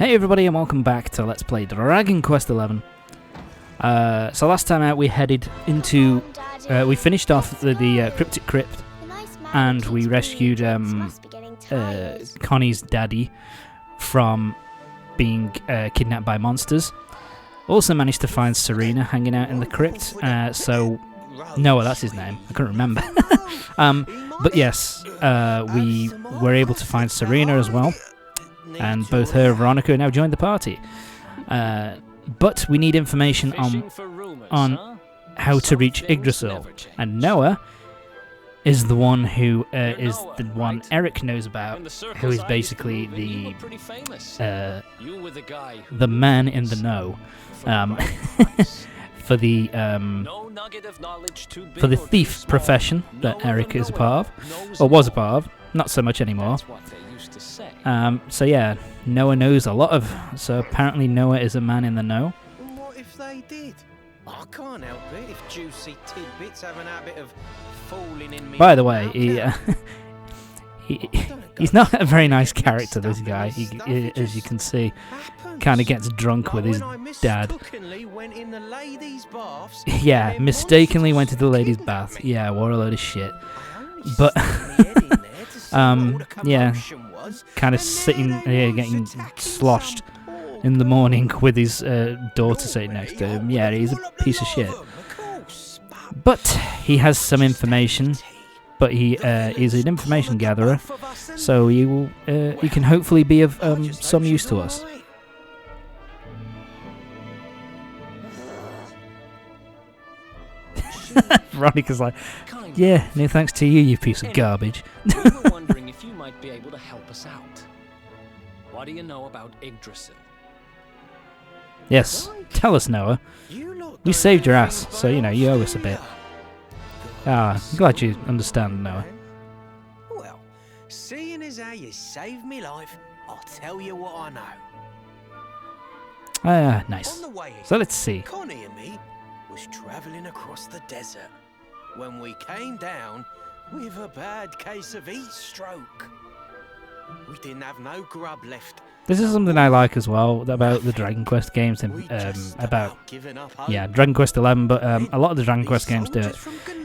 Hey everybody and welcome back to Let's Play Dragon Quest XI. So last time out we headed into... we finished off the Cryptic Crypt and we rescued Connie's daddy from being kidnapped by monsters. Also managed to find Serena hanging out in the crypt, so... Noah, that's his name. I couldn't remember. But yes, we were able to find Serena as well. And both her and Veronica now joined the party. But we need information on how to reach Yggdrasil. And Noah is the one who is the one Eric knows about, who is basically the man in the know for the thief profession that Eric is a part of, or was a part of, not so much anymore. So yeah, Noah knows a lot of. So apparently Noah is a man in the know. What if they did? I can't help it if juicy tidbits have an habit of falling in me. By the way, he's not a very nice character, this guy. He, as you can see, kind of gets drunk with his dad. Yeah, mistakenly went to the ladies' bath. Yeah, what a load of shit. But yeah, kind of sitting here getting sloshed in the morning with his daughter sitting next to him. Yeah, he's a piece of shit. But he has some information. But he is an information gatherer, so he will. He can hopefully be of some use to us. Veronica's like, yeah, no thanks to you, you piece of garbage. We were wondering if you might be able to help us out. What do you know about Yggdrasil? Yes, tell us, Noah. We saved your ass, so you know you owe us a bit. Ah, I'm glad you understand, Noah. Well, seeing as how you saved me life, I'll tell you what I know. Ah, nice. So let's see. Connie and me was travelling across the desert when we came down with a bad case of heat stroke. We didn't have no grub left. This is something I like as well about the Dragon Quest games and about Dragon Quest XI, but a lot of the Dragon Quest games do it,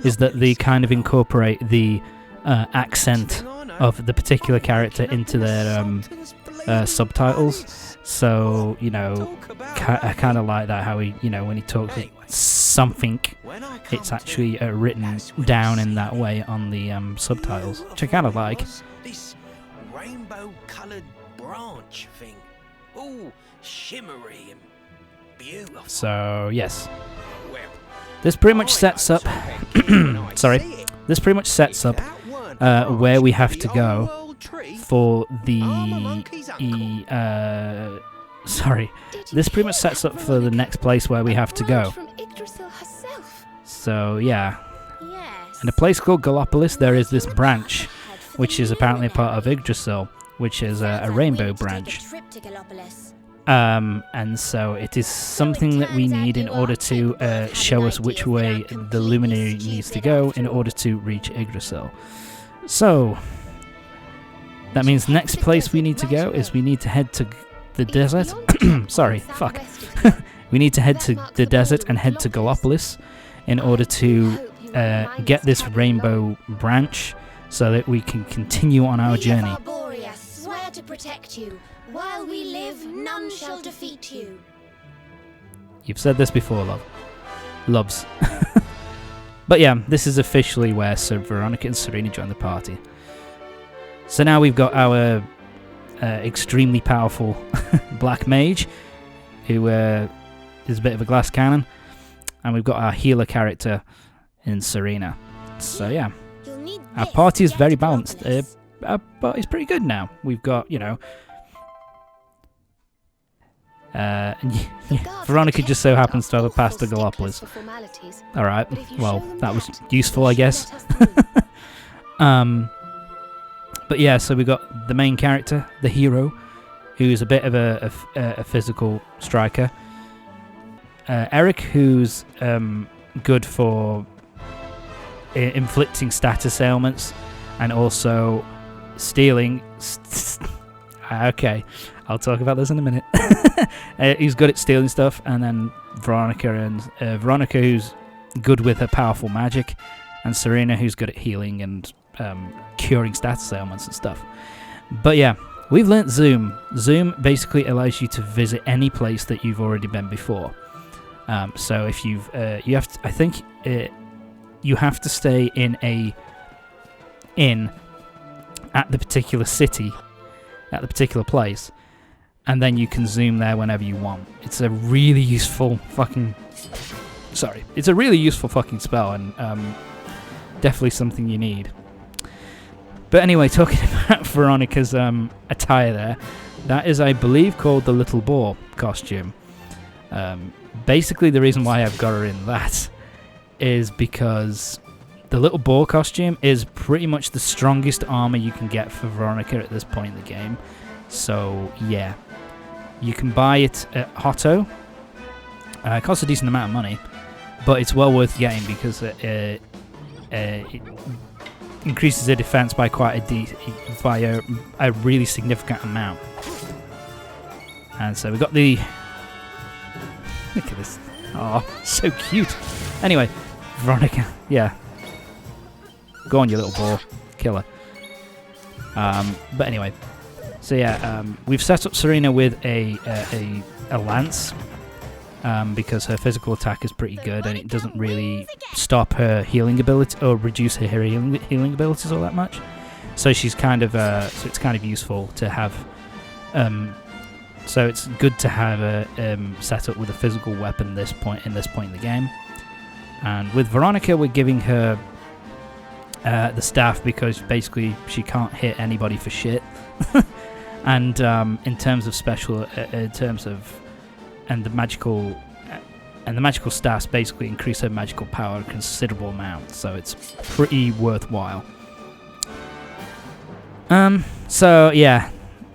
is that they kind of incorporate the accent of the particular character into their subtitles. So, you know, I kind of like that, how he, you know, when he talks something, it's actually written down in that way on the subtitles, which I kind of like. This rainbow-coloured branch thing, all shimmery and beautiful. So yes, this pretty much sets up. Sorry, this pretty much sets up where we have to go for the. Sorry, this pretty much sets up for the next place where we have to go. So yeah, in a place called Gallopolis, there is this branch, which is apparently a part of Yggdrasil, which is a rainbow branch. And so it is something that we need in order to show us which way the luminary needs to go in order to reach Yggdrasil. So that means the next place we need to go is we need to head to the desert. Sorry, fuck. We need to head to the desert and head to Gallopolis in order to get this rainbow branch so that we can continue on our journey. Swear to protect you. While we live, none shall defeat you. You've said this before, love. Loves. But yeah, this is officially where Veronica and Serena join the party. So now we've got our extremely powerful black mage, who is a bit of a glass cannon, and we've got our healer character in Serena. So yeah, our party is very balanced. Our party's pretty good now. We've got, you know, Veronica just so happens to have a pass to Gallopolis. Alright, well, that was useful, I guess. But yeah, so we got the main character, the hero, who's a bit of a physical striker. Eric, who's good for inflicting status ailments and also stealing Okay, I'll talk about this in a minute. He's good at stealing stuff, and then Veronica, who's good with her powerful magic, and Serena, who's good at healing and curing status ailments and stuff. But yeah, we've learnt Zoom. Zoom basically allows you to visit any place that you've already been before. So if you have to, I think you have to stay in a inn at the particular city, at the particular place, and then you can zoom there whenever you want. It's a really useful fucking spell, and definitely something you need. But anyway, talking about Veronica's attire there, that is, I believe, called the Little Boar costume. Basically, the reason why I've got her in that is because the Little Boar costume is pretty much the strongest armor you can get for Veronica at this point in the game. So, yeah. You can buy it at Hotto. It costs a decent amount of money, but it's well worth getting because it increases the defense by a really significant amount. And so we've got the... Look at this. Oh, so cute. Anyway, Veronica, yeah. Go on, you little boar. Kill her. But anyway, so yeah, we've set up Serena with a lance because her physical attack is pretty good, and it doesn't really stop her healing ability or reduce her healing abilities all that much. So she's kind of so it's kind of useful to have. So it's good to have a set up with a physical weapon in this point in the game. And with Veronica, we're giving her the staff because basically she can't hit anybody for shit. And in terms of the magical staffs basically increase her magical power a considerable amount, so it's pretty worthwhile. So yeah,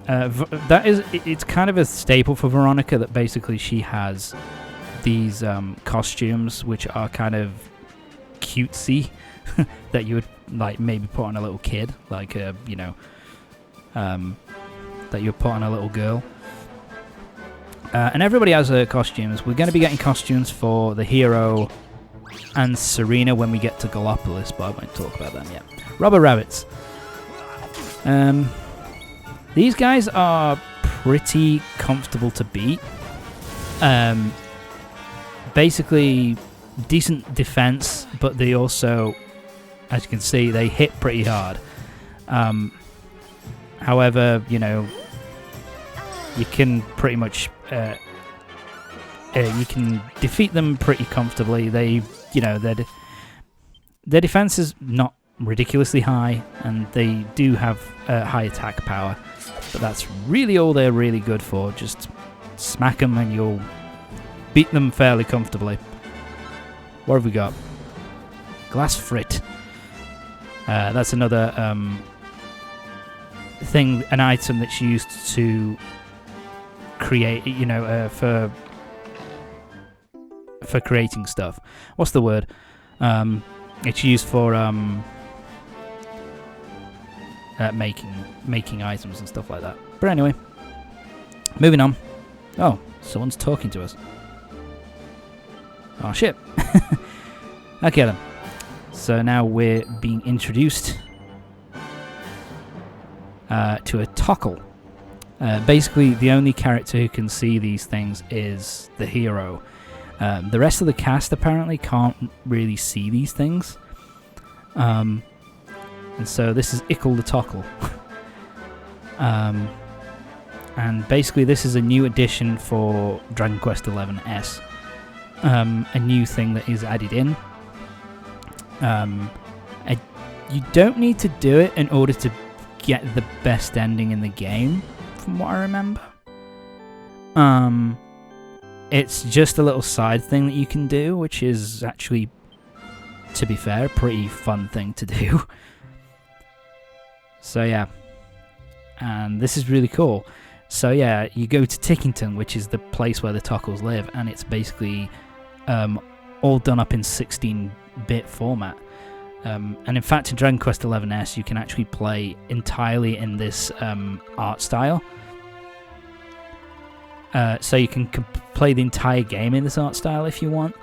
it's kind of a staple for Veronica that basically she has these costumes which are kind of cutesy that you would like maybe put on a little kid, like that you would put on a little girl. And everybody has costumes. We're going to be getting costumes for the hero and Serena when we get to Gallopolis, but I won't talk about them yet. Rubber rabbits. These guys are pretty comfortable to beat. Basically, decent defense, but they also, as you can see, they hit pretty hard. However, you can pretty much you can defeat them pretty comfortably. Their defense is not ridiculously high, and they do have high attack power, but that's really all they're really good for. Just smack them and you'll beat them fairly comfortably. What have we got? Glass frit. That's another thing, an item that's used to create, for creating stuff. What's the word? It's used for making items and stuff like that. But anyway, moving on. Oh, someone's talking to us. Oh shit. Okay then. So now we're being introduced to a Tockle. Basically, the only character who can see these things is the hero. The rest of the cast apparently can't really see these things. And so this is Ickle the Tockle. And basically this is a new addition for Dragon Quest XI-S. A new thing that is added in. You don't need to do it in order to get the best ending in the game, from what I remember. It's just a little side thing that you can do, which is actually, to be fair, a pretty fun thing to do. So yeah, and this is really cool. So yeah, you go to Tickington, which is the place where the Tockles live, and it's basically all done up in 16-bit format. And in fact, in Dragon Quest XI-S, you can actually play entirely in this art style. so you can play the entire game in this art style if you want.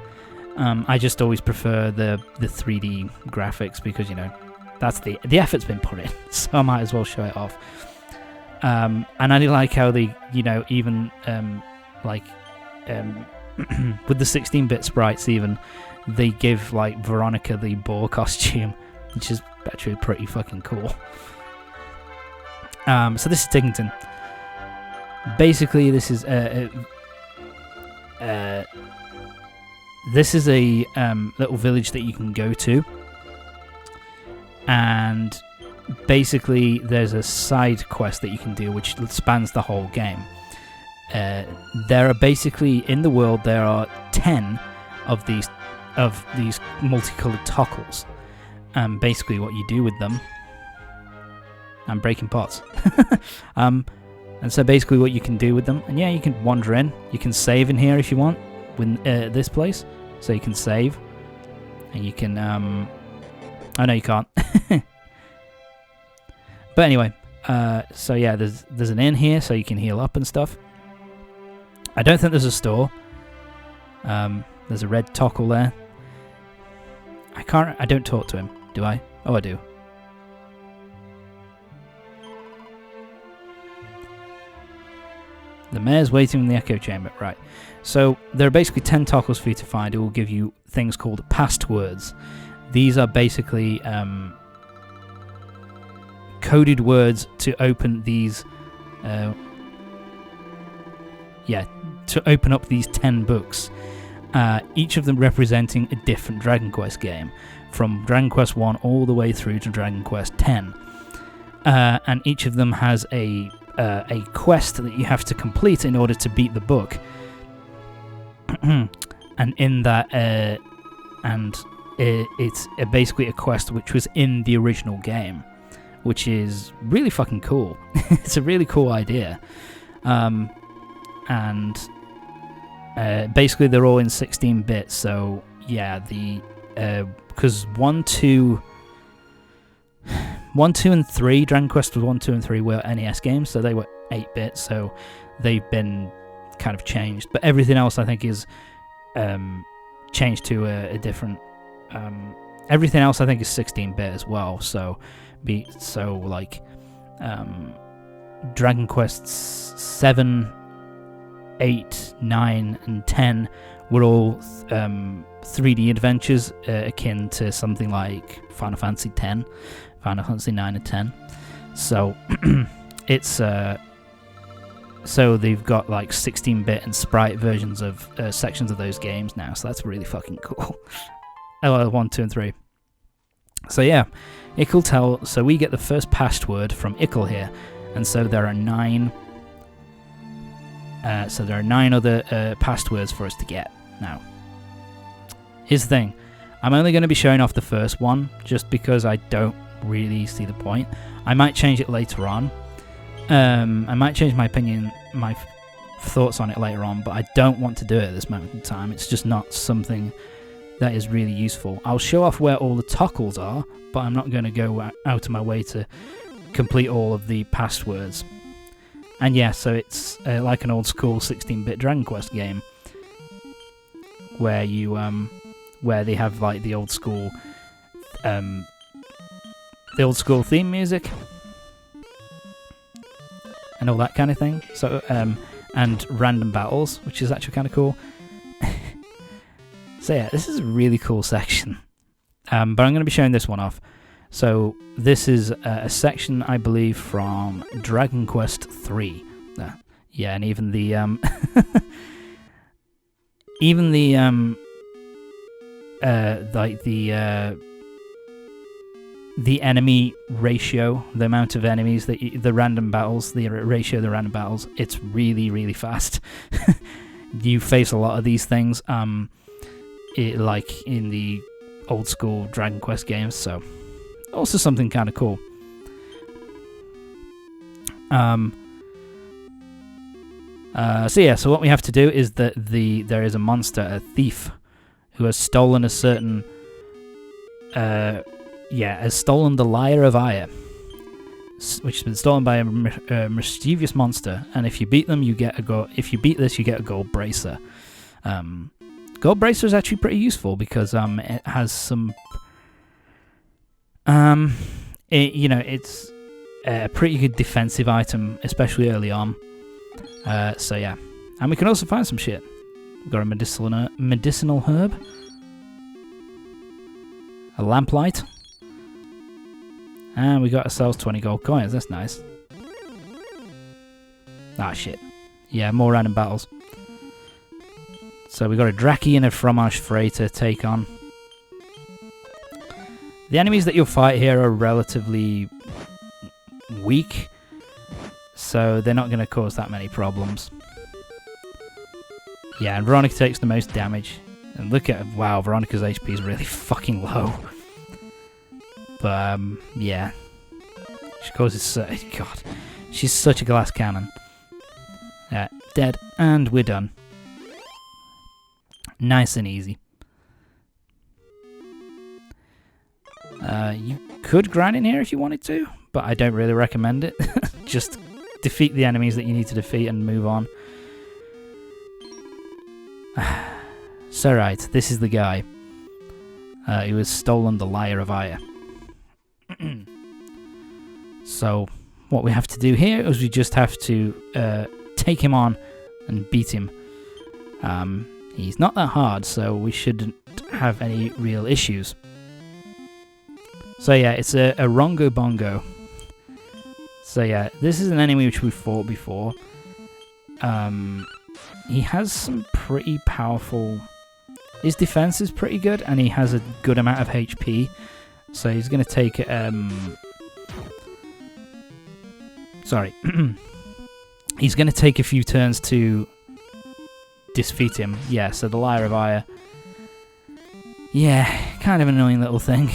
I just always prefer the 3D graphics because, you know, that's the effort's been put in, so I might as well show it off. And I do like how they, you know, even with the 16-bit sprites, even they give like Veronica the boar costume, which is actually pretty fucking cool. So this is Tiggington. Basically, this is a little village that you can go to, and basically there's a side quest that you can do which spans the whole game. There are basically, in the world, there are 10 of these multicolored tockles, and basically what you do with them, I'm breaking pots. And so basically what you can do with them, and yeah, you can wander in, you can save in here if you want, with this place, so you can save, and you can, oh no you can't. But anyway, so yeah, there's an inn here, so you can heal up and stuff. I don't think there's a store. There's a red Tockle there. I don't talk to him, do I? Oh, I do. The mayor's waiting in the echo chamber. Right. So there are basically 10 tockles for you to find. It will give you things called passwords. These are basically coded words to open these... to open up these 10 books. Each of them representing a different Dragon Quest game. From Dragon Quest 1 all the way through to Dragon Quest 10. And each of them has a quest that you have to complete in order to beat the book. And in that, it's basically a quest which was in the original game, which is really fucking cool. It's a really cool idea. And basically they're all in 16-bit, so yeah, because 1, 2, and 3, Dragon Quest 1, 2, and 3 were NES games, so they were 8-bit, so they've been kind of changed. But everything else, I think, is changed to a different... everything else, I think, is 16-bit as well, so Dragon Quests 7, 8, 9, and 10 were all 3D adventures akin to something like Final Fantasy X, Final Fantasy 9 and 10. So it's so they've got like 16-bit and sprite versions of sections of those games now. So that's really fucking cool. 1, 2, and 3. So yeah, Ickle tell. So we get the first password from Ickle here, and so there are 9. So there are 9 other passwords for us to get now. Here's the thing: I'm only going to be showing off the first one, just because I don't really see the point. I might change it later on. I might change my opinion, my thoughts on it later on, but I don't want to do it at this moment in time. It's just not something that is really useful. I'll show off where all the tockles are, but I'm not going to go out of my way to complete all of the passwords. And yeah, so it's like an old school 16-bit Dragon Quest game, where you where they have like the old school theme music and all that kind of thing. So and random battles, which is actually kind of cool. So yeah, this is a really cool section. But I'm going to be showing this one off. So this is a section, I believe, from Dragon Quest 3. Yeah, and even the the enemy ratio, the amount of enemies, the random battles, the ratio of the random battles, it's really, really fast. You face a lot of these things, like in the old school Dragon Quest games, so also something kind of cool. So yeah, so what we have to do is that there is a monster, a thief, who has stolen a certain, has stolen the Lyre of Ire. which has been stolen by a mischievous monster, and if you beat them, you get a gold. If you beat this, you get a gold bracer. Gold bracer is actually pretty useful because it has some. It's a pretty good defensive item, especially early on. So yeah, and we can also find some shit. We've got a medicinal herb, a lamplight, and we got ourselves 20 gold coins. That's nice. Ah shit. Yeah, more random battles. So we got a Draki and a Fromage Frey to take on. The enemies that you'll fight here are relatively weak, so they're not going to cause that many problems. Yeah, and Veronica takes the most damage. And look at, wow, Veronica's HP is really fucking low. But, yeah. She causes, God, she's such a glass cannon. Yeah, dead, and we're done. Nice and easy. You could grind in here if you wanted to, but I don't really recommend it. Just defeat the enemies that you need to defeat and move on. So right, this is the guy who has stolen the Lyre of Ire. So what we have to do here is we just have to take him on and beat him. He's not that hard, so we shouldn't have any real issues. So yeah, it's a Rongo Bongo. So yeah, this is an enemy which we've fought before. He has some pretty powerful... His defense is pretty good, and he has a good amount of HP. So he's going to take... Sorry. He's going to take a few turns to defeat him. Yeah, so the Lyre of Ire. Yeah, kind of an annoying little thing.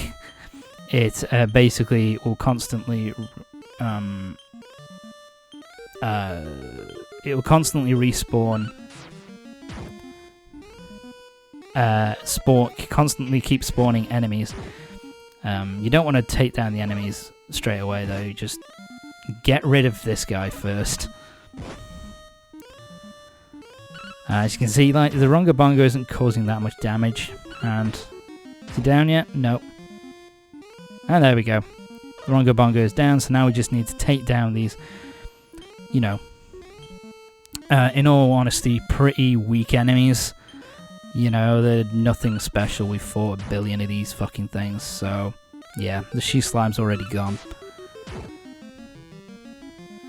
It basically will constantly... it will constantly respawn... constantly keep spawning enemies. You don't want to take down the enemies straight away though, just get rid of this guy first. As you can see, like, the Rongo Bongo isn't causing that much damage. And is he down yet? No. And there we go. The Rongo Bongo is down, so now we just need to take down these, you know, in all honesty, pretty weak enemies. You know, they're nothing special. We've fought a billion of these fucking things, so yeah, the She Slime's already gone.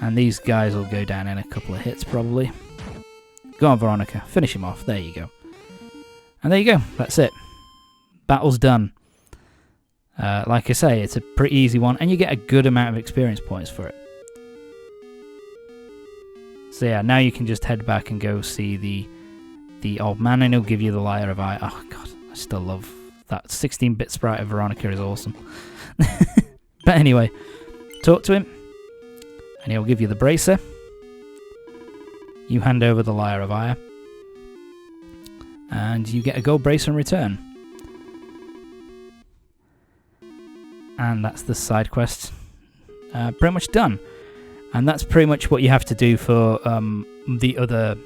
And these guys will go down in a couple of hits, probably. Go on, Veronica. Finish him off. There you go. And there you go. That's it. Battle's done. Like I say, it's a pretty easy one, and you get a good amount of experience points for it. So yeah, now you can just head back and go see the old man, and he'll give you the Lyre of Ire. Oh god, I still love that 16-bit sprite of Veronica is awesome. But anyway, talk to him, and he'll give you the bracer. You hand over the Lyre of Ire, and you get a gold bracer in return. And that's the side quest pretty much done. And that's pretty much what you have to do for the other...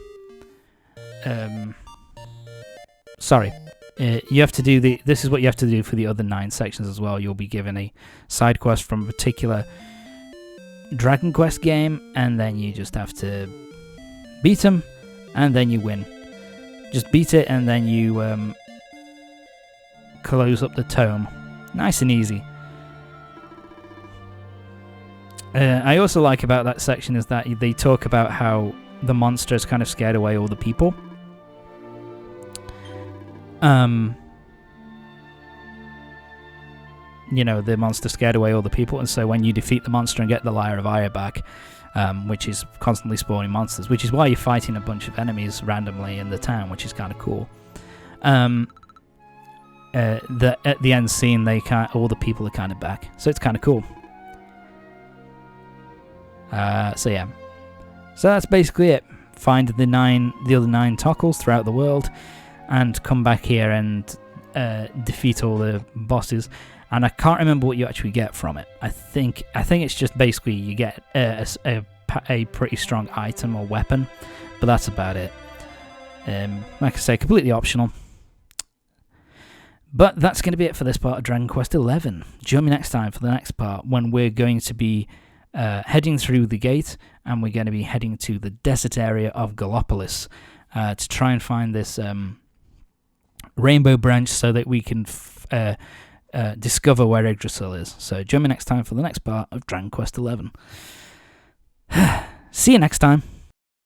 you have to do this is what you have to do for the other 9 sections as well. You'll be given a side quest from a particular Dragon Quest game, and then you just have to beat them, and then you win. Just beat it, and then you close up the tome. Nice and easy. I also like about that section is that they talk about how the monster has kind of scared away all the people. You know, the monster scared away all the people, and so when you defeat the monster and get the Lyre of Ire back, which is constantly spawning monsters, which is why you're fighting a bunch of enemies randomly in the town, which is kind of cool. At the end scene, all the people are kind of back, so it's kind of cool. So yeah, so that's basically it. Find the other 9 Tockles throughout the world, and come back here and defeat all the bosses. and I can't remember what you actually get from it. I think it's just basically you get a pretty strong item or weapon, but that's about it. Like I say, completely optional. But that's going to be it for this part of Dragon Quest XI. Join me next time for the next part, when we're going to be heading through the gate, and we're going to be heading to the desert area of Gallopolis to try and find this rainbow branch so that we can discover where Yggdrasil is. So join me next time for the next part of Dragon Quest XI. See you next time.